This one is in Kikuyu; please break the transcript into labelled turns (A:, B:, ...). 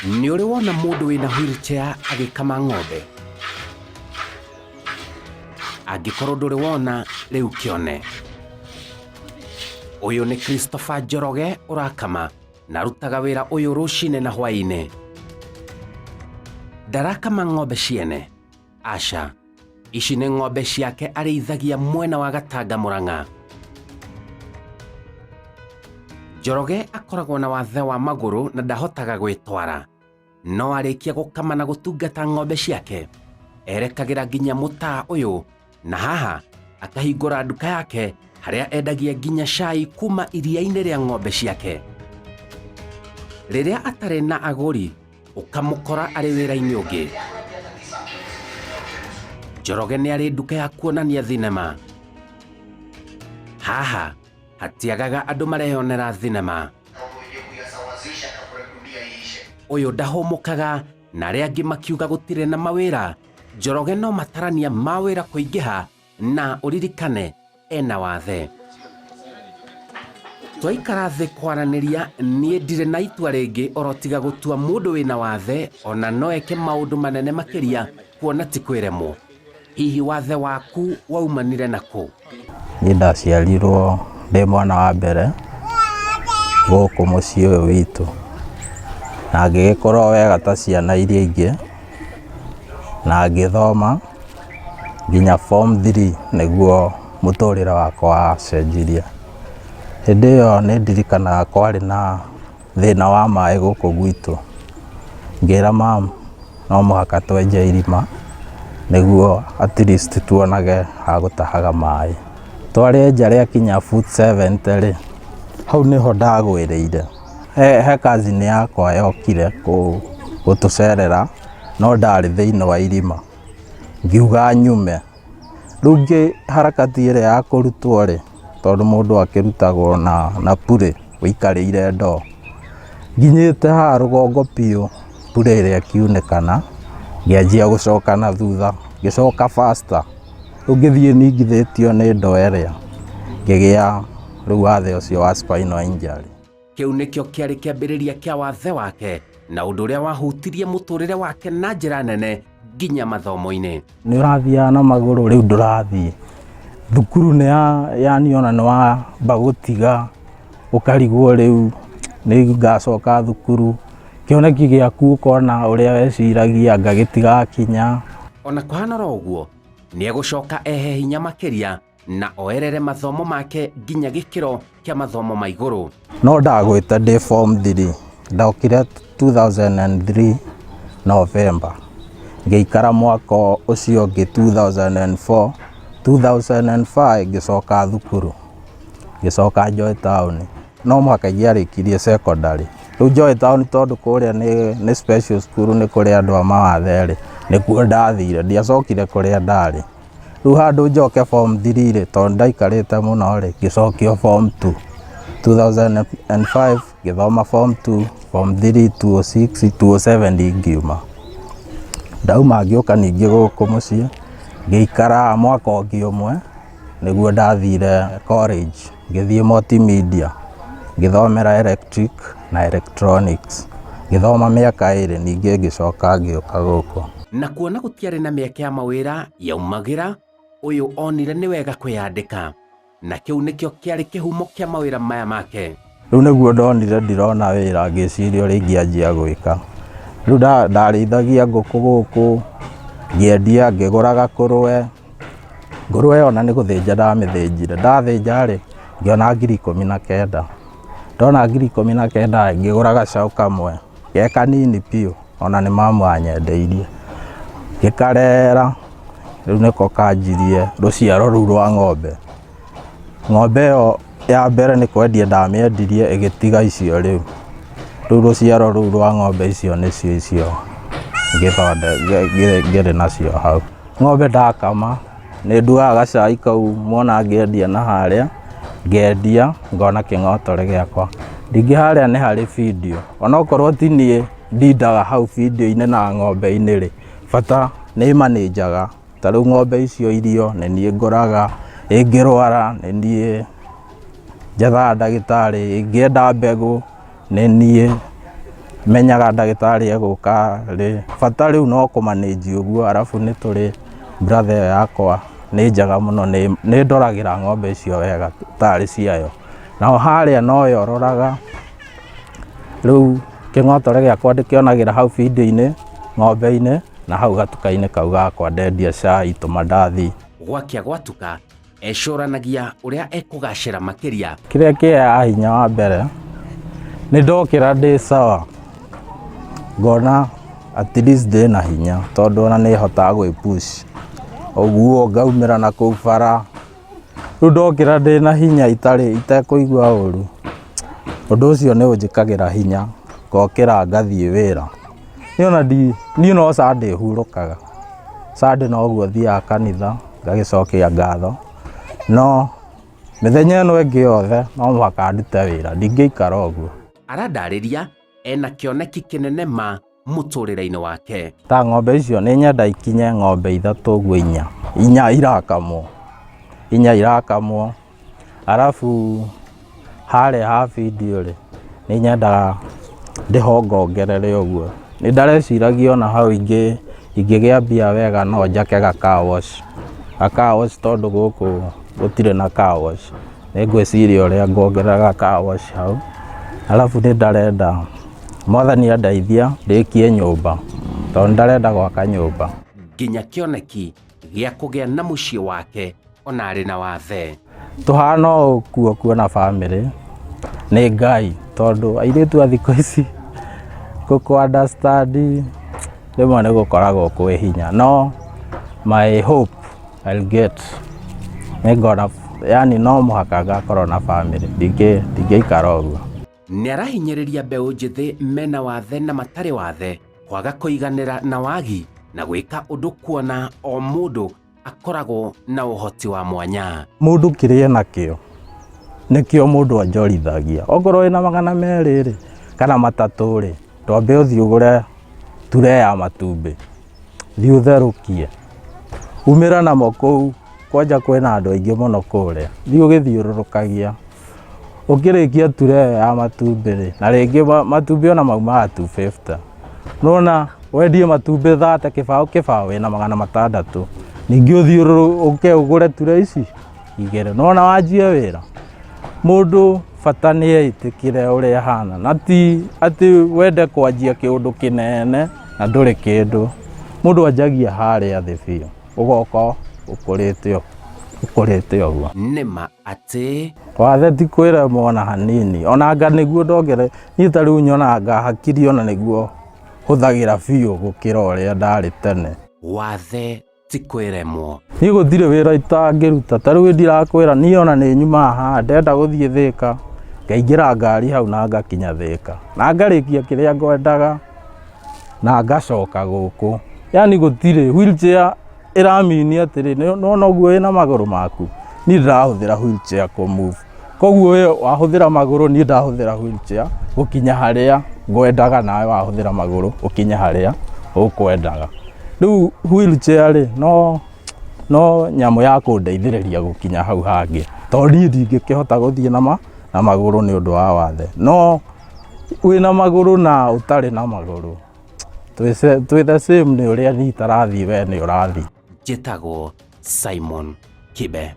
A: Nĩ ũrĩ wona mũndũ wĩna wheelchair agĩkama ng'ombe? Angĩkorwo ndũrĩ wona, rĩu kĩone. Ũyũ nĩ Christopher Njoroge ũrakama na arutaga wĩra ũyũ rũcinĩ na hwaĩ-inĩ. Ndarakama ng'ombe ciene. Aca, ici nĩ ng'ombe ciake arĩithagia mwena wa Gatanga, Mũrang'a. Njoroge akoragwo na wathe wa magũrũ na ndahotaga gwĩtwara. No arĩkia gũkama na gũtungata ng'ombe ciake, erekagĩra nginya mũtaa ũyũ, na haha akahingũra nduka yake harĩa endagia nginya cai kuma iria-inĩ rĩa ng'ombe ciake. Rĩrĩa atarĩ na agũri, ũkamũkora arĩ wĩra-inĩ ũngĩ. Njoroge nĩ arĩ nduka ya kuonania thinema. Haha hatiagaga andũ mareyonera thinema. Ũyũ ndahũmũkaga na arĩa angĩ makiuga gũtirĩ na mawĩra. Njoroge no matarania mawĩra kũingĩha na ũririkane ena wathe. Twaikara thĩ kwaranĩria, niĩ ndirĩ na itua rĩngĩ orotiga gũtua mũndũ wĩna wathe ona no eke maũndũ manene makĩria kuona ti kwĩremwo. Hihi wathe waku waumanire nakũ?
B: Niĩ ndaciarirwo ndĩ mwana wa mbere gũkũ mũciĩ ũyũ witũ, na ngĩgĩkorwo wega ta ciana iria ingĩ, na ngĩthoma nginya form 3 nĩguo mũtũrĩre wakwa wacenjirie. Hĩndĩ ĩyo nĩ ndirikanaga kwarĩ na thĩna wa maĩ gũkũ gwitũ. Ngĩra mamu no mũhaka twenje irima nĩguo at least tuonage ha gũtahaga maĩ. Twarĩenja rĩakinya foot 70 rĩ, hau nĩho ndagwĩrĩire. He cousin yakwa yokire gũtũcerera, no ndarĩ thĩinĩ wa irima. Ngiuga nyume. Rĩu ngĩharakati ĩrĩa ya kũrutwo rĩ, tondũ mũndũ akĩrutagwo na pure ũikarĩire ndoo. Nginyĩte haha rũgongo biũ, pure ĩrĩa ĩkiunĩkana, ngĩanjia gũcoka na thutha, ngĩcoka faster. Rĩu ngĩthiĩ ningithĩtio nĩ ndoo ĩrĩa, ngĩgĩa rĩu wathe ũcio wa spinal injury.
A: Kĩu nĩkĩo kĩarĩ kĩambĩrĩria kĩa wathe wake na ũndũ ũrĩa wahutirie mũtũrĩre wake na njĩra nene nginya mathomo-inĩ.
B: Nĩ ũrathiaga na magũrũ, rĩu ndũrathiĩ. Thukuru nĩ yaniona nĩ wamba gũtiga, ũkarigwo rĩu nĩ ngacoka thukuru. Kĩoneki gĩaku ũkona ũrĩa weciragia ngagĩtiga kinya.
A: Ona kũhana ũguo, nĩ egũcoka ehe hinya makĩria na oerere mathomo make nginya gĩkĩro kĩa mathomo ma igũrũ.
B: No ndagwĩte ndĩ form 3, ndokire 2003 November. Ngĩikara mwaka ũcio ũngĩ 2004, 2005 ngĩcoka thukuru, ngĩcoka Joy Town. No mũhaka ingĩarĩkirie secondary. Rĩu Joy Town tondũ kũrĩa nĩ special school, nĩ kũrĩa andũ a mawathe rĩ, nĩkuo ndathire, ndiacokire kũrĩa ndarĩ. Rĩu handũ njoke form 3 rĩ, tondũ ndaikarĩte mũno rĩ, ngĩcokio form 2. 2005 ngĩthoma form 2, form 3, 2006, 2007 ngiuma. Ndauma ngĩũka ningĩ gũkũ mũciĩ, ngĩikara mwaka ũngĩ ũmwe, nĩguo ndathire college, ngĩthiĩ multimedia, ngĩthomera electric na electronics. Ngĩthoma mĩaka ĩrĩ, ningĩ ngĩcoka ngĩũka gũkũ.
A: Na kuona gũtiarĩ na mĩeke ya mawĩra yaumagĩra, ũyũ onire nĩ wega kwĩyandĩka, na kĩu nĩkĩo kĩarĩ kĩhumo kĩa mawĩra maya make.
B: Rĩu nĩguo ndonire ndirona wĩra, ngĩciria ũrĩa ingĩanjia gwĩka. Rĩu ndarĩithagia ngũkũ gũkũ, ngĩendia, ngĩgũraga ngũrwe. Ngũrwe ona nĩ gũthĩnja ndamĩthĩnjire. Ndathĩnja rĩ, ngĩona 19,000. Ndona 19,000 ngĩgũra gacaũ kamwe, ge kanini biũ, ona nĩ mamu anyendeirie. Ngĩkarera, rĩu nĩko kanjirie rũciaro rũu rwa ng'ombe. Ng'ombe ĩyo ya mbere nĩ kwendia ndamĩendirie, ĩgĩtiga icio rĩu. Rĩu rũciaro rũu rwa ng'ombe icio nĩcio icio ngĩrĩ nacio hau. Ng'ombe ndakama, nĩ nduaga gacai kau mwona ngĩendia na harĩa, ngendia, ngona kĩng'otore gĩakwa. Ningĩ harĩa nĩ harĩ video, onokorwo ti niĩ ndindaga hau video-inĩ na ng'ombe-inĩ rĩ, bata nĩ manĩnjaga. Ta rĩu ng'ombe icio irio nĩ niĩ ngũraga, ĩngĩrwara nĩ niĩ njethaga ndagĩtarĩ, ĩngĩenda mbegũ nĩ niĩ. menyaga ndagĩtarĩ egũka rĩ, bata rĩu no kũmanĩnji ũguo, arabu nĩ tũrĩ brother ĩyo yakwa nĩ njega mũno, nĩ ndoragĩra ng'ombe icio wega tarĩ ciayo, nao harĩa no yororaga. Rĩu kĩng'otore gĩakwa ndĩkĩonagĩra hau video-inĩ, ng'ombe-inĩ na hau gatuka-inĩ kau gakwa ndendia cai, tũmandathi.
A: Gwakĩa gwatuka ecũranagia ũrĩa ekũgacĩra makĩria.
B: Kĩrĩa kĩheaga hinya wa mbere nĩ ndokĩra ndĩ sawa, ngona at least ndĩna hinya, tondũ ona nĩ hotaga gwĩ-push ũguo ngaumĩra na kũu bara. Rĩu ndokĩra ndĩna hinya itekũigua ũru, ũndũ ũcio nĩ ũnjĩkagĩra hinya, ngokĩra ngathiĩ wĩra. Niĩ no Sunday hurũkaga, Sunday noguo thiaga kanitha ngagĩcokia ngatho, no mĩthenya ĩno ĩngĩ yothe no mũhaka ndute wĩra, ndingĩikara ũguo.
A: Arandarĩria ena kĩoneki kĩnene ma mũtũrĩre-inĩ wake.
B: Ta ng'ombe icio nĩ nyenda ikinye ng'ombe 3 ũguo 4 irakamwo, arabu harĩa ha video rĩ, nĩ nyendaga ndĩhongongerere ũguo. Nĩ ndareciragia ona hau ingĩgĩa mbia wega no njake car wash, tondũ gũkũ gũtirĩ na car wash. Nĩ ngwĩciria ũrĩa ngongerera car wash hau, arabu nĩ ndarenda Mwathani andeithia ndĩkie nyũmba, tondũ ndarenda gwaka nyũmba.
A: Nginya kĩoneki gĩa kũgĩa na mũciĩ wake ona arĩ na Wathe.
B: Tũhana ũguo kuona family nĩ Ngai, tondũ airĩtu a thikũ ici gũkũ-understand rĩmwe nĩ gũkoragwo kwĩ hinya, no my hope I'll get, nĩngona yani no mũhaka ngakorwo na family, ndingĩikara ũguo.
A: Nĩ arahinyĩrĩria mbeũ njĩthĩ mena wathe na matarĩ wathe kwaga kũiganĩra na wagi na gwĩka ũndũ kuona o mũndũ akoragwo na ũhoti wa mwanya.
B: Mũndũ kĩrĩa nakĩo nĩkĩo mũndũ anjorithagia. Okorwo wĩna 200 rĩ kana 3 rĩ, twambe ũthiĩ ũgũre tray ya matumbĩ, thiĩ ũtherũkie, umĩra namo kũu, kwanja kwĩna andũ aingĩ mũno kũrĩa, thiĩ ũgĩthiũrũrũkagia. Ũkĩrĩkia tray ya matumbĩ rĩ, na rĩngĩ matumbĩ ona maumaga 250, nona wendie matumbĩ 30 kĩbaũ wĩna 600, ningĩ ũthiĩ ũgũre tray ici 2, nona wanjie wĩra. Mũndũ bata nĩ etĩkĩre ũrĩa hana, na ti atĩ wende kwanjia kĩũndũ kĩnene na ndũrĩ kĩndũ. Mũndũ anjagia harĩa thĩ biũ, ũgoka ũkũrĩte ũguo.
A: Nĩma atĩ
B: Wathe ti kwĩremwo ona hanini, onanga nĩguo ndongere, niĩ ta rĩu nyonaga hakiri ona nĩguo hũthagĩra biũ gũkĩra ũrĩa ndarĩ tene.
A: Wathe ti kwĩremwo.
B: Niĩ gũtirĩ wĩra itangĩruta, ta rĩu ndirakwĩra niĩ ona nĩ nyumaga haha ndenda gũthiĩ Thĩka, ngaingĩra ngari hau na ngakinya Thĩka, na ngarĩkia kĩrĩa ngwendaga na ngacoka gũkũ. Yani gũtirĩ wheelchair ĩraminia atĩrĩ, nona ũguo wĩna magũrũ maku, niĩ ndĩrahũthĩra wheelchair kũ-move. Koguo wĩ wahũthĩra magũrũ, niĩ ndahũthĩra wheelchair gũkinya harĩa ngwendaga, nawe wahũthĩra magũrũ ũkinya harĩa ũkwendaga. Rĩu wheelchair rĩ, no nyamũ ya kũndeithĩrĩria gũkinya hau hangĩ, tondũ niĩ ndingĩkĩhota gũthiĩ na magũrũ nĩ ũndũ wa wathe. No wĩna magũrũ na ũtarĩ na magũrũ, twĩ the same, nĩ ũrĩa niĩ tarathiĩ we nĩ ũrathiĩ.
A: Njĩtagwo Simon Kibe.